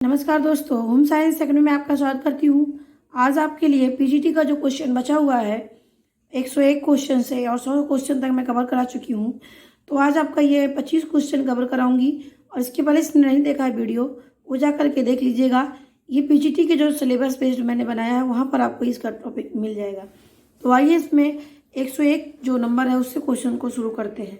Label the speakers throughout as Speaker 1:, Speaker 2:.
Speaker 1: नमस्कार दोस्तों, home science second में आपका स्वागत करती हूँ। आज आपके लिए पीजीटी का जो क्वेश्चन बचा हुआ है 101 क्वेश्चन से और 100 क्वेश्चन तक मैं कवर करा चुकी हूँ। तो आज आपका ये 25 क्वेश्चन कवर कराऊंगी और इसके पहले इसने नहीं देखा है वीडियो, वो जा करके देख लीजिएगा। ये पीजीटी के जो सिलेबस बेस्ड मैंने बनाया है वहाँ पर आपको इसका टॉपिक मिल जाएगा। तो आइए इसमें 101 जो नंबर है उससे क्वेश्चन को शुरू करते हैं।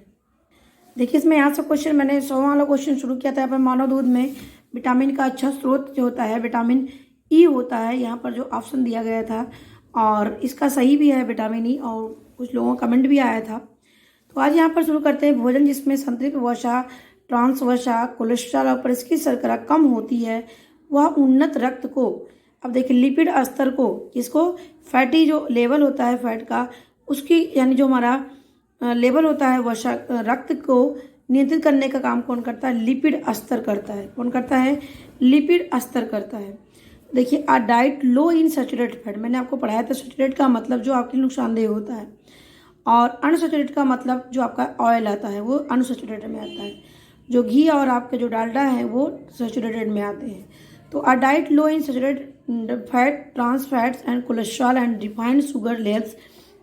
Speaker 1: देखिए, इसमें यहाँ से क्वेश्चन मैंने 100 वाला क्वेश्चन शुरू किया था। यहाँ पर मानव दूध में विटामिन का अच्छा स्रोत जो होता है विटामिन ई होता है, यहाँ पर जो ऑप्शन दिया गया था और इसका सही भी है विटामिन ई, और कुछ लोगों का कमेंट भी आया था। तो आज यहाँ पर शुरू करते हैं। भोजन जिसमें संतृप्त वसा, ट्रांस वसा, कोलेस्ट्रॉल और परिष्कृत शर्करा कम होती है वह उन्नत रक्त को, अब देखिए लिपिड स्तर को, इसको फैटी जो लेवल होता है फैट का उसकी, यानी जो हमारा लेवल होता है वसा रक्त को नियंत्रित करने का काम कौन करता है? लिपिड स्तर करता है। कौन करता है? लिपिड स्तर करता है। देखिए, अ diet low in saturated fat, मैंने आपको पढ़ाया था सैचुरेट का मतलब जो आपके नुकसानदेह होता है, और अनसैचुरेटेड का मतलब जो आपका ऑयल आता है वो अनसैचुरेटेड में आता है। जो घी और आपके जो डालडा है वो सैचुरेटेड में आते हैं। तो a diet low in saturated fat, trans fats and cholesterol and refined sugar levels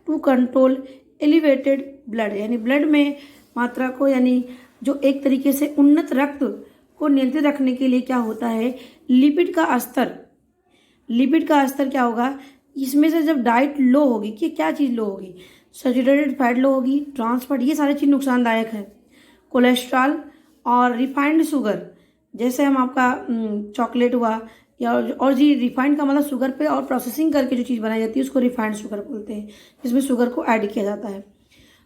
Speaker 1: to control elevated blood, यानी ब्लड में मात्रा को, यानी जो एक तरीके से उन्नत रक्त को नियंत्रित रखने के लिए क्या होता है? लिपिड का स्तर। लिपिड का स्तर क्या होगा? इसमें से जब डाइट लो होगी, कि क्या चीज़ लो होगी? सैचुरेटेड फैट लो होगी, ट्रांस फैट, ये सारी चीज़ नुकसानदायक है। कोलेस्ट्रॉल और रिफाइंड शुगर, जैसे हम आपका चॉकलेट हुआ या और जी, रिफाइंड का मतलब शुगर पे और प्रोसेसिंग करके जो चीज़ बनाई जाती है उसको रिफाइंड शुगर बोलते हैं, जिसमें शुगर को ऐड किया जाता है।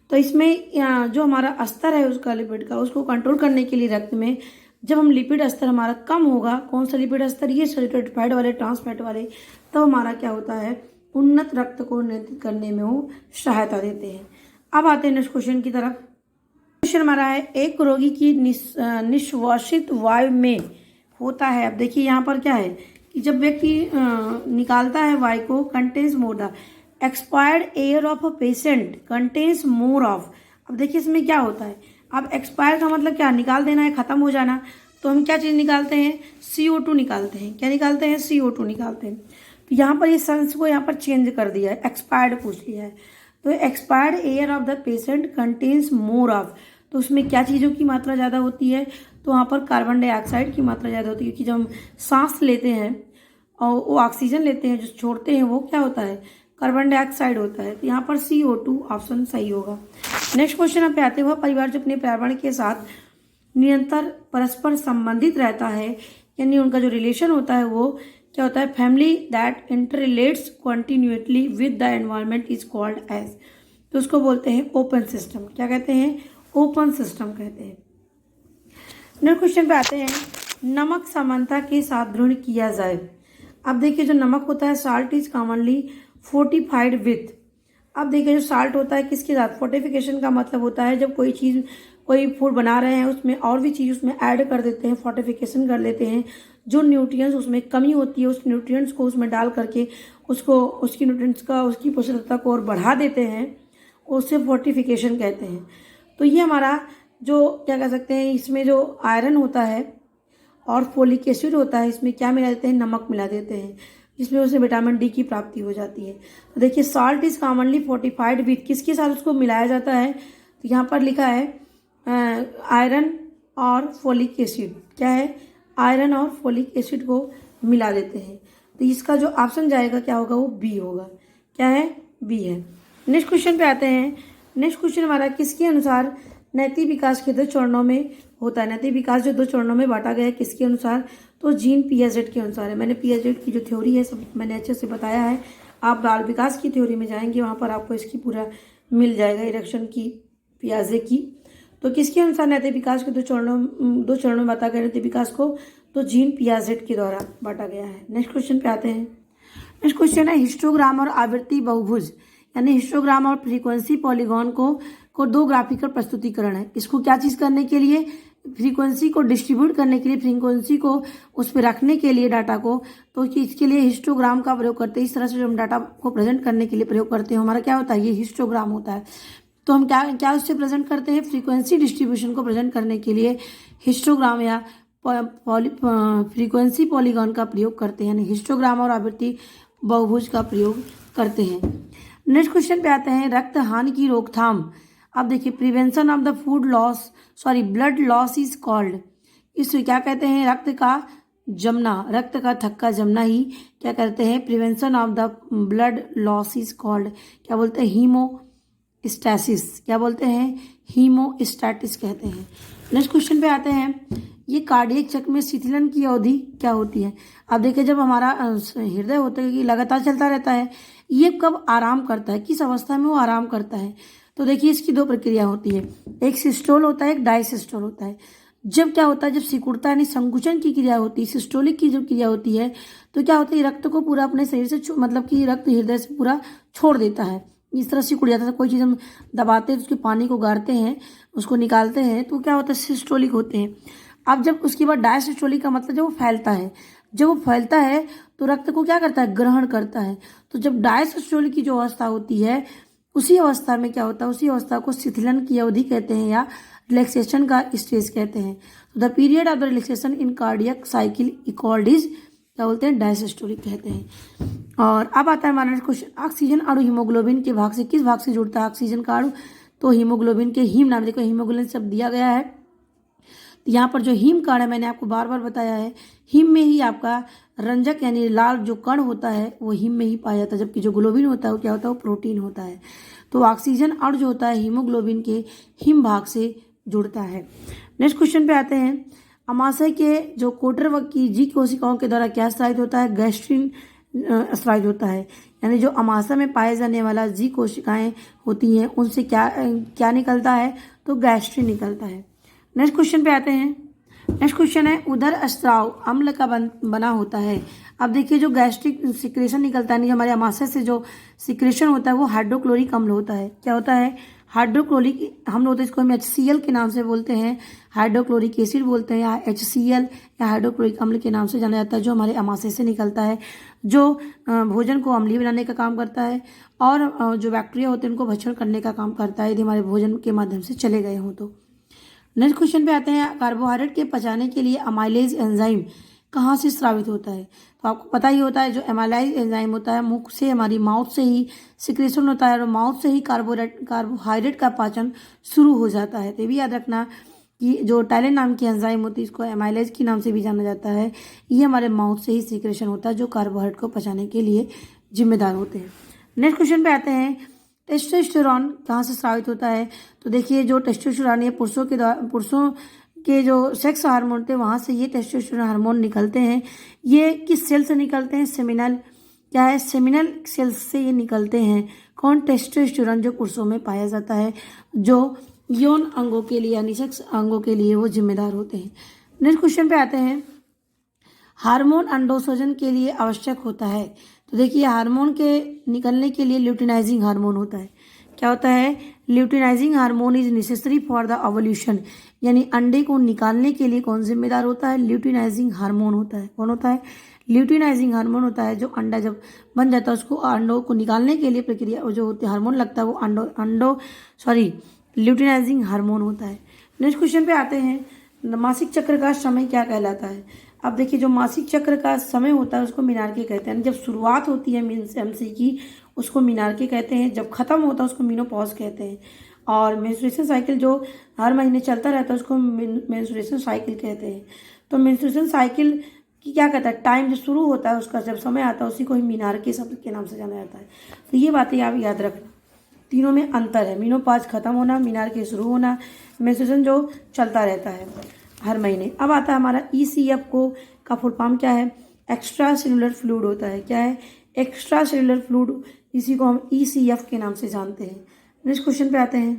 Speaker 1: तो इसमें जो हमारा स्तर है उसका लिपिड का, उसको कंट्रोल करने के लिए रक्त में जब हम लिपिड स्तर हमारा कम होगा, कौन सा लिपिड स्तर? ये सैचुरेटेड फैट वाले, ट्रांस फैट वाले, तब हमारा क्या होता है? उन्नत रक्त को नियंत्रित करने में वो सहायता देते हैं। अब आते हैं नेक्स्ट क्वेश्चन की तरफ। क्वेश्चन हमारा है, एक रोगी की निश्वासित वायु में होता है, अब देखिए यहाँ पर क्या है कि जब व्यक्ति निकालता है वायु को, contains more the expired air of a patient contains more of, अब देखिए इसमें क्या होता है? अब एक्सपायर का मतलब क्या? निकाल देना है, खत्म हो जाना। तो हम क्या चीज़ निकालते हैं? CO2 निकालते हैं। क्या निकालते हैं? CO2 निकालते हैं। तो यहाँ पर इस सेंस को यहाँ पर चेंज कर दिया है, एक्सपायर्ड पूछ लिया है। तो expired air of the patient contains more of, तो उसमें क्या चीज़ों की मात्रा ज़्यादा होती है? तो वहाँ पर कार्बन डाइऑक्साइड की मात्रा ज़्यादा होती है, क्योंकि जब हम सांस लेते हैं और वो ऑक्सीजन लेते हैं, जो छोड़ते हैं वो क्या होता है? कार्बन डाइऑक्साइड होता है। तो यहाँ पर CO2 ऑप्शन सही होगा। नेक्स्ट क्वेश्चन आप पे आते हुए, परिवार जो अपने पर्यावरण के साथ निरंतर परस्पर संबंधित रहता है, यानी उनका जो रिलेशन होता है वो क्या होता है? Family that interrelates continuously with the environment is called age, तो उसको बोलते हैं ओपन सिस्टम। क्या कहते हैं? ओपन सिस्टम कहते हैं। नेक्स्ट क्वेश्चन पे आते हैं, नमक समानता के साथ दृढ़ किया जाए। अब देखिए, जो नमक होता है salt is commonly fortified with, अब देखिए जो साल्ट होता है किसके साथ? फोर्टिफिकेशन का मतलब होता है जब कोई चीज़, कोई फूड बना रहे हैं उसमें और भी चीज़ उसमें ऐड कर देते हैं, फोर्टिफिकेशन कर लेते हैं। जो न्यूट्रिएंट्स उसमें कमी होती है उस न्यूट्रिएंट्स को उसमें डाल करके उसको, उसकी न्यूट्रिएंट्स का, उसकी पोषकता को और बढ़ा देते हैं, उससे फोर्टिफिकेशन कहते हैं। तो ये हमारा जो क्या कह सकते हैं, इसमें जो आयरन होता है और फोलिक एसिड होता है, इसमें क्या मिला देते हैं? नमक मिला देते हैं, जिसमें उसे विटामिन डी की प्राप्ति हो जाती है। तो देखिए, salt is commonly fortified with, किसके साथ उसको मिलाया जाता है? तो यहाँ पर लिखा है आयरन और फोलिक एसिड। क्या है? आयरन और फोलिक एसिड को मिला देते हैं। तो इसका जो ऑप्शन जाएगा क्या होगा? वो बी होगा। क्या है? बी है। नेक्स्ट क्वेश्चन पे आते हैं। नेक्स्ट क्वेश्चन हमारा, किसके अनुसार नैतिक विकास के 2 चरणों में होता है? नैतिक विकास जो 2 चरणों में बांटा गया है, किसके अनुसार? तो जीन पियाजेट के अनुसार है। मैंने पियाजेट की जो थ्योरी है सब मैंने अच्छे से बताया है। आप बाल विकास की थ्योरी में जाएंगे, वहाँ पर आपको इसकी पूरा मिल जाएगा, इरेक्शन की, पियाजे की। तो किसके अनुसार नैतिक विकास के 2 चरणों में बांटा गया नैतिक विकास को? तो जीन पियाजेट के द्वारा बांटा गया है। नेक्स्ट क्वेश्चन पे आते हैं। नेक्स्ट क्वेश्चन है, हिस्टोग्राम और आवृत्ति बहुभुज, यानी हिस्टोग्राम और फ्रीक्वेंसी पॉलीगॉन को 2 ग्राफिकल प्रस्तुतिकरण है। इसको क्या चीज़ करने के लिए? फ्रीक्वेंसी को डिस्ट्रीब्यूट करने के लिए, फ्रीक्वेंसी को उस पर रखने के लिए डाटा को, तो इसके लिए हिस्टोग्राम का प्रयोग करते हैं। इस तरह से जो हम डाटा को प्रेजेंट करने के लिए प्रयोग करते हैं, हमारा क्या होता है? ये हिस्टोग्राम होता है। तो हम क्या क्या उससे प्रेजेंट करते हैं? फ्रीक्वेंसी डिस्ट्रीब्यूशन को प्रेजेंट करने के लिए हिस्टोग्राम या फ्रीक्वेंसी पॉलीगॉन का प्रयोग करते हैं, यानी हिस्टोग्राम और आवृत्ति बहुभुज का प्रयोग करते हैं। नेक्स्ट क्वेश्चन पे आते हैं, रक्त हानि की रोकथाम। अब देखिए, prevention of the blood loss is called, इसे क्या कहते हैं? रक्त का जमना, रक्त का थक्का जमना ही क्या कहते हैं? Prevention of the blood loss is called, क्या बोलते हैं? हीमोस्टैसिस। क्या बोलते हैं? हीमोस्टैटिस कहते हैं। नेक्स्ट क्वेश्चन पे आते हैं, ये कार्डियक चक्र में शिथिलन की अवधि क्या होती है? अब देखिए, जब हमारा हृदय होता है कि लगातार चलता रहता है, ये कब आराम करता है, किस अवस्था में वो आराम करता है? तो देखिए, इसकी दो प्रक्रिया होती है, एक सिस्टोल होता है, एक डायसिस्टोल होता है। जब क्या होता है, जब सिकुड़ता यानी संकुचन की क्रिया होती है, सिस्टोलिक की जब क्रिया होती है, तो क्या होता है, रक्त को पूरा अपने शरीर से मतलब कि रक्त हृदय से पूरा छोड़ देता है, इस तरह सिकुड़ जाता है। कोई चीज़ हम दबाते हैं तो उसके पानी को गाड़ते हैं, उसको निकालते हैं, तो क्या होता है? सिस्टोलिक होते हैं। अब जब उसके बाद डायसिस्टोलिक का मतलब जब वो फैलता है, जब वो फैलता है तो रक्त को क्या करता है? ग्रहण करता है। तो जब डायसिस्टोलिक की जो अवस्था होती है, उसी अवस्था में क्या होता है? उसी अवस्था को शिथिलन की अवधि कहते हैं या रिलैक्सेशन का स्टेज कहते हैं। तो the period of the relaxation in cardiac cycle equalled is, क्या बोलते हैं? डायसिस्टोलिक कहते हैं। और अब आता है हमारा नेक्स्ट क्वेश्चन, ऑक्सीजन अणु हीमोग्लोबिन के भाग से किस भाग से जुड़ता है? ऑक्सीजन का अणु तो हीमोग्लोबिन के हीम नाम, देखो हीमोग्लोबिन शब्द दिया गया है, तो यहाँ पर जो हीम कण है, मैंने आपको बार बार बताया है, हीम में ही आपका रंजक यानी लाल जो कण होता है वो हीम में ही पाया जाता है, जबकि जो ग्लोबिन होता है वो क्या होता है? वो प्रोटीन होता है। तो ऑक्सीजन अणु जो होता है हीमोग्लोबिन के हीम भाग से जुड़ता है। नेक्स्ट क्वेश्चन पे आते हैं, अमाशय के जो कोटरवक की जी कोशिकाओं के द्वारा क्या स्रावित होता है? गैस्ट्रिन स्रावित होता है, यानी जो अमाशय में पाए जाने वाला जी कोशिकाएं होती हैं उनसे क्या निकलता है? तो गैस्ट्रिन निकलता है। नेक्स्ट क्वेश्चन पे आते हैं, नेक्स्ट क्वेश्चन है, उदर स्राव अम्ल का बना होता है। अब देखिए, जो गैस्ट्रिक सिक्रेशन निकलता है, हमारे अमाशय से जो सिक्रेशन होता है वो हाइड्रोक्लोरिक अम्ल होता है। क्या होता है? हाइड्रोक्लोरिक अम्ल होता है, इसको हम HCl के नाम से बोलते हैं, हाइड्रोक्लोरिक एसिड बोलते हैं, या HCl या हाइड्रोक्लोरिक अम्ल के नाम से जाना जाता है, जो हमारे अमाशय से निकलता है, जो भोजन को अम्लीय बनाने का काम करता है और जो बैक्टीरिया होते हैं उनको भक्षण करने का काम करता है, यदि हमारे भोजन के माध्यम से चले गए हों तो। नेक्स्ट क्वेश्चन पे आते हैं, कार्बोहाइड्रेट के पचाने के लिए अमाइलेज एंजाइम कहाँ से स्रावित होता है? तो आपको पता ही होता है, जो एमाइलेज एंजाइम होता है मुख से, हमारी माउथ से ही सिक्रेशन होता है और माउथ से ही कार्बोहाइड्रेट का पाचन शुरू हो जाता है। तो ये भी याद रखना कि जो टाइलिन नाम की एंजाइम होती है, इसको एमाइलेज के नाम से भी जाना जाता है, ये हमारे माउथ से ही सिक्रेशन होता है, जो कार्बोहाइड्रेट को पचाने के लिए जिम्मेदार होते हैं। नेक्स्ट क्वेश्चन पे आते हैं, टेस्टोस्टेरोन कहाँ से स्रावित होता है? तो देखिए, जो टेस्टोस्टेरोन ये पुरुषों के जो सेक्स हार्मोन होते हैं वहाँ से ये टेस्टोस्टेरोन हार्मोन निकलते हैं। ये किस सेल से निकलते हैं? सेमिनल, क्या है? सेमिनल सेल्स से ये निकलते हैं। कौन? टेस्टोस्टेरोन, जो पुरुषों में पाया जाता है, जो यौन अंगों के लिए यानी सेक्स अंगों के लिए वो जिम्मेदार होते हैं। नेक्स्ट क्वेश्चन पे आते हैं, हार्मोन अंडोत्सर्जन के लिए आवश्यक होता है। तो देखिए, हार्मोन के निकलने के लिए ल्यूटिनाइजिंग हार्मोन होता है। क्या होता है? Luteinizing hormone is necessary for the ovulation, यानी अंडे को निकालने के लिए कौन जिम्मेदार होता है? ल्यूटिनाइजिंग हार्मोन होता है। कौन होता है? ल्यूटिनाइजिंग हार्मोन होता है, जो अंडा जब बन जाता है उसको अंडों को निकालने के लिए प्रक्रिया जो होती है, हार्मोन लगता है, वो ल्यूटिनाइजिंग हार्मोन होता है। नेक्स्ट क्वेश्चन पे आते हैं, मासिक चक्र का समय क्या कहलाता है? अब देखिए, जो मासिक चक्र का समय होता है उसको मीनार्की कहते हैं। जब शुरुआत होती है MC की, उसको मीनार्की कहते हैं, जब खत्म होता है उसको मीनोपॉज कहते हैं, और मेंस्ट्रुएशन साइकिल जो हर महीने चलता रहता है उसको मेंस्ट्रुएशन साइकिल कहते हैं। तो मेंस्ट्रुएशन साइकिल की क्या कहता है? टाइम जो शुरू होता है उसका जब समय आता है उसी को ही मीनार्की शब्द के नाम से जाना जाता है। तो ये बातें आप याद रखना, तीनों में अंतर है, मीनोपॉज खत्म होना, मीनार्की शुरू होना, मेंस्ट्रुएशन जो चलता रहता है हर महीने। अब आता है हमारा ECF का फुल फॉर्म क्या है? एक्स्ट्रा सेलुलर फ्लूइड होता है। क्या है? एक्स्ट्रा सेलुलर फ्लूइड, इसी को हम ECF के नाम से जानते हैं। नेक्स्ट क्वेश्चन पे आते हैं,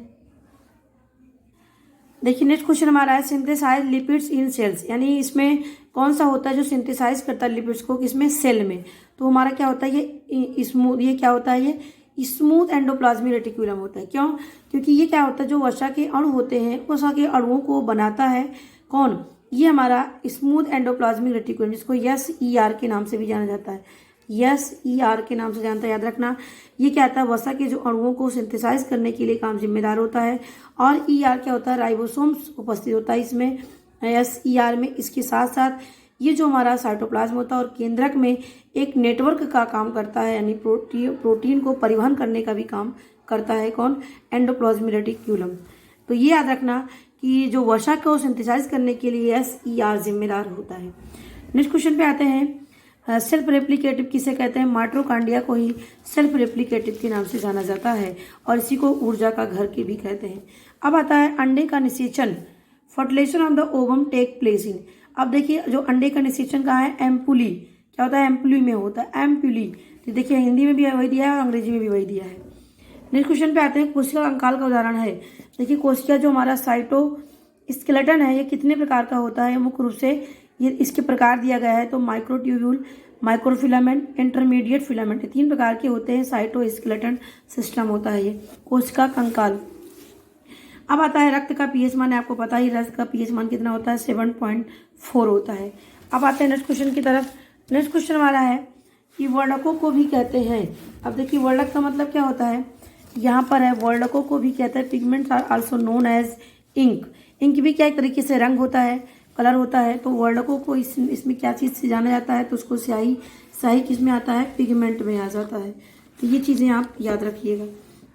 Speaker 1: देखिए नेक्स्ट क्वेश्चन हमारा है, सिंथेसाइज लिपिड्स इन सेल्स, यानी इसमें कौन सा होता है जो सिंथेसाइज करता है लिपिड्स को, किसमें? सेल में। तो हमारा क्या होता है? ये क्या होता है? ये स्मूथ एंडोप्लाज्मिक रेटिकुलम होता है। क्यों? क्योंकि ये क्या होता है, जो वसा के अणु होते हैं वसा के अणुओं को बनाता है कौन? ये हमारा स्मूथ एंडोप्लाज्मिक रेटिकुलम, जिसको SER के नाम से भी जाना जाता है, SER के नाम से जानता है, याद रखना। ये क्या आता है? वसा के जो अणुओं को सिंथेसाइज करने के लिए काम जिम्मेदार होता है। और ER क्या होता है? राइबोसोम्स उपस्थित होता है इसमें, SER में। इसके साथ साथ ये जो हमारा साइटोप्लाज्म होता है और केंद्रक में एक नेटवर्क का काम करता है, यानी प्रोटीन को परिवहन करने का भी काम करता है। कौन? Endoplasmic reticulum. तो ये याद रखना कि जो वसा को सिंथेसाइज करने के लिए SER जिम्मेदार होता है। नेक्स्ट क्वेश्चन पे आते हैं। सेल्फ रेप्लिकेटिव किसे कहते हैं? माइटोकॉन्ड्रिया को ही सेल्फ रेप्लिकेटिव के नाम से जाना जाता है और इसी को ऊर्जा का घर के भी कहते हैं। अब आता है अंडे का निषेचन। Fertilization of the ovum take place in. अब देखिए जो अंडे का निषेचन कहाँ है? एम्पुली। क्या होता है? एम्पुली में होता है, एम्पुली। तो देखिए हिंदी में भी वही दिया है और अंग्रेजी में भी वही दिया है। नेक्स्ट क्वेश्चन पे आते हैं। कोशिका कंकाल का उदाहरण है। देखिए कोशिका जो हमारा साइटोस्केलेटन है ये कितने प्रकार का होता है? मुख्य रूप से ये इसके प्रकार दिया गया है तो माइक्रोट्यूब्यूल, माइक्रोफिलामेंट, इंटरमीडिएट फिलामेंट, 3 प्रकार के होते हैं। साइटोस्केलेटन सिस्टम होता है ये कोशिका कंकाल। अब आता है रक्त का पीएच मान। आपको पता ही रक्त का पीएच मान कितना होता है? 7.4 होता है। अब आते हैं नेक्स्ट क्वेश्चन की तरफ। नेक्स्ट क्वेश्चन हमारा है कि वर्णकों को भी कहते हैं। अब देखिए वर्णक का मतलब क्या होता है? यहाँ पर है वर्णकों को भी कहते हैं pigments are also known as ink. Ink भी क्या एक तरीके से रंग होता है, कलर होता है। तो वर्णकों को इसमें क्या चीज़ से जाना जाता है? तो उसको स्याही, स्याही किस में आता है? पिगमेंट में आ जाता है। तो ये चीज़ें आप याद रखिएगा।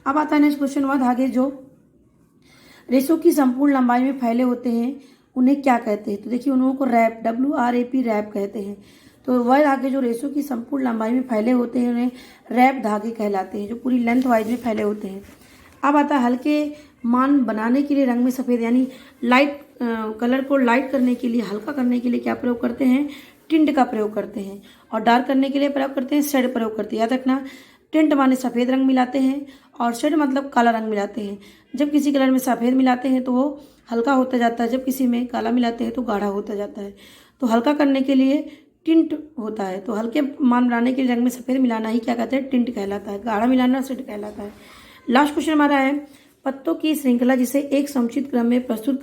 Speaker 1: अब आता है नेक्स्ट क्वेश्चन बाद आगे जो रेशों की संपूर्ण लंबाई में फैले होते हैं उन्हें क्या कहते हैं? तो देखिए उन लोगों को रैप, WRAP रैप कहते हैं। तो वह धागे जो रेशों की संपूर्ण लंबाई में फैले होते हैं उन्हें रैप धागे कहलाते हैं, जो पूरी लेंथ वाइज में फैले होते हैं। अब आता है हल्के मान बनाने के लिए रंग में सफ़ेद, यानी लाइट कलर को लाइट करने के लिए, हल्का करने के लिए क्या प्रयोग करते हैं? टिंट का प्रयोग करते हैं। और डार्क करने के लिए प्रयोग करते हैं शेड प्रयोग करते हैं। याद रखना टिंट माने सफ़ेद रंग मिलाते हैं और शेड मतलब काला रंग मिलाते हैं। जब किसी कलर में सफ़ेद मिलाते हैं तो वो हल्का होता जाता है, जब किसी में काला मिलाते हैं तो गाढ़ा होता जाता है। तो हल्का करने के लिए टिंट होता है। तो हल्के मान बनाने के लिए रंग में सफ़ेद मिलाना ही क्या कहते हैं? टिंट कहलाता है। गाढ़ा मिलाना शेड कहलाता है। लास्ट क्वेश्चन हमारा है पत्तों की श्रृंखला जिसे एक समुचित क्रम में प्रस्तुत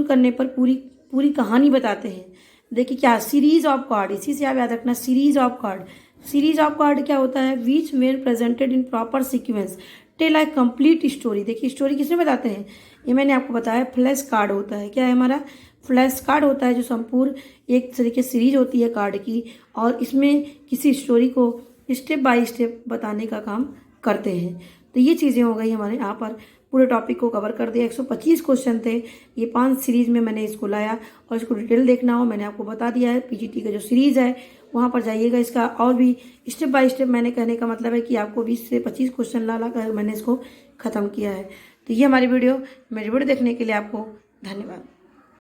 Speaker 1: करने पर पूरी कहानी बताते हैं। देखिए क्या? Series of card. इसी से आप याद रखना series of card. Series of card क्या होता है? Which when presented in proper sequence tell a complete story. देखिए स्टोरी किसने बताते हैं? ये मैंने आपको बताया फ्लैश कार्ड होता है। क्या है हमारा? फ्लैश कार्ड होता है, जो संपूर्ण एक तरीके सीरीज होती है कार्ड की और इसमें किसी स्टोरी को स्टेप बाय स्टेप बताने का काम करते हैं। तो ये चीज़ें हो गई हमारे यहाँ पर। पूरे टॉपिक को कवर कर दिया। 125 क्वेश्चन थे, ये 5 सीरीज में मैंने इसको लाया और इसको डिटेल देखना हो मैंने आपको बता दिया है। PGT का जो सीरीज़ है वहाँ पर जाइएगा। इसका और भी स्टेप बाय स्टेप मैंने कहने का मतलब है कि आपको 20 से 25 क्वेश्चन ला कर मैंने इसको ख़त्म किया है। तो ये हमारी वीडियो देखने के लिए आपको धन्यवाद।